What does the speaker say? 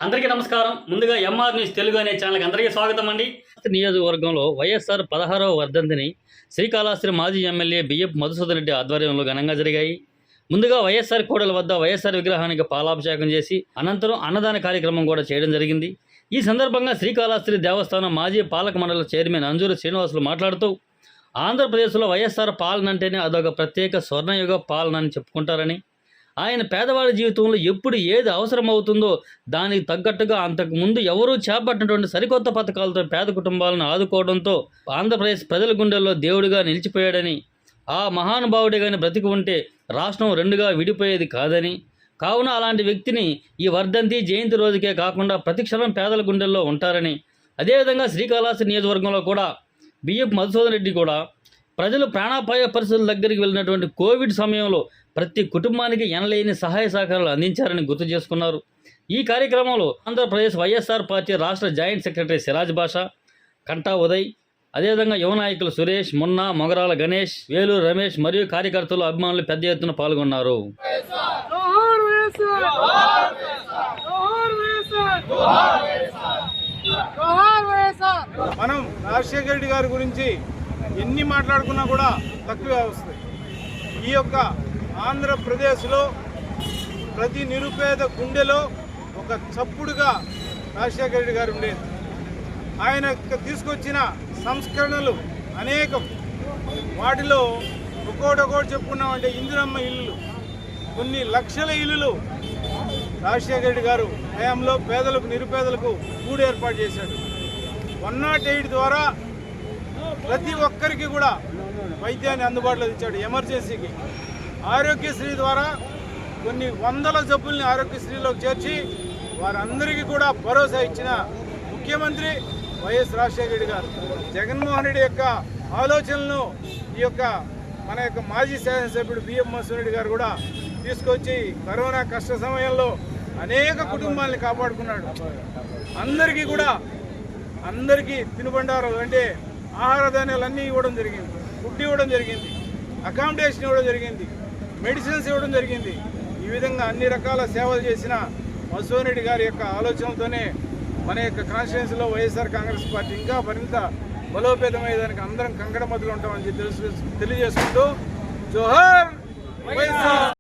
అందరికీ నమస్కారం. ముందుగా ఎంఆర్ న్యూస్ తెలుగు అనే ఛానల్కి అందరికీ స్వాగతం అండి. నియోజకవర్గంలో వైఎస్ఆర్ 16వ వర్ధంతిని శ్రీకాళహస్తి మాజీ ఎమ్మెల్యే బియ్యపు మధుసూదన్ రెడ్డి ఆధ్వర్యంలో ఘనంగా జరిగాయి. ముందుగా వైఎస్ఆర్ కూడలి వద్ద వైఎస్ఆర్ విగ్రహానికి పాలాభిషేకం చేసి అనంతరం అన్నదాన కార్యక్రమం కూడా చేయడం జరిగింది. ఈ సందర్భంగా శ్రీకాళహస్తి దేవస్థానం మాజీ పాలక మండలి చైర్మన్ అంజూరు శ్రీనివాసులు మాట్లాడుతూ ఆంధ్రప్రదేశ్లో వైఎస్ఆర్ పాలన అంటేనే అదొక ప్రత్యేక స్వర్ణయుగ పాలన అని చెప్పుకుంటారని, ఆయన పేదవాడి జీవితంలో ఎప్పుడు ఏది అవసరమవుతుందో దానికి తగ్గట్టుగా అంతకుముందు ఎవరూ చేపట్టినటువంటి సరికొత్త పథకాలతో పేద కుటుంబాలను ఆదుకోవడంతో ఆంధ్రప్రదేశ్ ప్రజల గుండెల్లో దేవుడిగా నిలిచిపోయాడని, ఆ మహానుభావుడి కానీ బ్రతికి ఉంటే రాష్ట్రం రెండుగా విడిపోయేది కాదని, కావున అలాంటి వ్యక్తిని ఈ వర్ధంతి జయంతి రోజుకే కాకుండా ప్రతిక్షణం పేదల గుండెల్లో ఉంటారని, అదేవిధంగా శ్రీకాళహస్తి నియోజకవర్గంలో కూడా బియ్యపు మధుసూదన్ రెడ్డి కూడా ప్రజలు ప్రాణాపాయ పరిస్థితుల దగ్గరికి వెళ్ళినటువంటి కోవిడ్ సమయంలో ప్రతి కుటుంబానికి ఎనలేని సహాయ సహకారాలు అందించారని గుర్తు చేసుకున్నారు. ఈ కార్యక్రమంలో ఆంధ్రప్రదేశ్ వైఎస్ఆర్ పార్టీ రాష్ట్ర జాయింట్ సెక్రటరీ సిరాజ్ బాషా, కంటా ఉదయ్, అదేవిధంగా యువ నాయకులు సురేష్, మున్నా, మొగరాల గణేష్, వేలూరు రమేష్ మరియు కార్యకర్తలు, అభిమానులు పెద్ద ఎత్తున పాల్గొన్నారు. మనం రాజశేఖర రెడ్డి గారి గురించి ఎన్ని మాట్లాడుకున్నా కూడా తక్కువే వస్తుంది. ఈ యొక్క ఆంధ్రప్రదేశ్లో ప్రతి నిరుపేద గుండెలో ఒక చప్పుడుగా రాజశేఖర రెడ్డి గారు ఉండేది. ఆయన తీసుకొచ్చిన సంస్కరణలు అనేకం. వాటిలో ఒక్కోటి చెప్పుకున్నామంటే ఇందిరమ్మ ఇల్లు, కొన్ని లక్షల ఇల్లులు రాజశేఖర రెడ్డి గారు హయాంలో పేదలకు నిరుపేదలకు గూడు ఏర్పాటు చేశాడు. 108 ద్వారా ప్రతి ఒక్కరికి కూడా వైద్యాన్ని అందుబాటులో ఇచ్చాడు. ఎమర్జెన్సీకి ఆరోగ్యశ్రీ ద్వారా కొన్ని వందల జబ్బుల్ని ఆరోగ్యశ్రీలోకి చేర్చి వారందరికీ కూడా భరోసా ఇచ్చిన ముఖ్యమంత్రి వైఎస్ రాజశేఖర రెడ్డి గారు. జగన్మోహన్ రెడ్డి యొక్క ఆలోచనలను ఈ యొక్క మన యొక్క మాజీ శాసనసభ్యుడు బియ్యపు మధుసూదన్ రెడ్డి గారు కూడా తీసుకొచ్చి కరోనా కష్ట సమయంలో అనేక కుటుంబాలని కాపాడుకున్నాడు. అందరికీ తినుబండారాలు అంటే ఆహార ధాన్యాలు అన్నీ ఇవ్వడం జరిగింది, ఫుడ్ ఇవ్వడం జరిగింది, అకామిడేషన్ ఇవ్వడం జరిగింది, మెడిసిన్స్ ఇవ్వడం జరిగింది. ఈ విధంగా అన్ని రకాల సేవలు చేసిన మధుసూదన్ రెడ్డి గారి యొక్క ఆలోచనలతోనే మన యొక్క కాన్స్టిట్యున్సీలో వైఎస్ఆర్ కాంగ్రెస్ పార్టీ ఇంకా మరింత బలోపేతమయ్యేదానికి అందరం కంకణ మొదలు ఉంటామని తెలియజేసుకుంటూ జోహార్ వైఎస్ఆర్.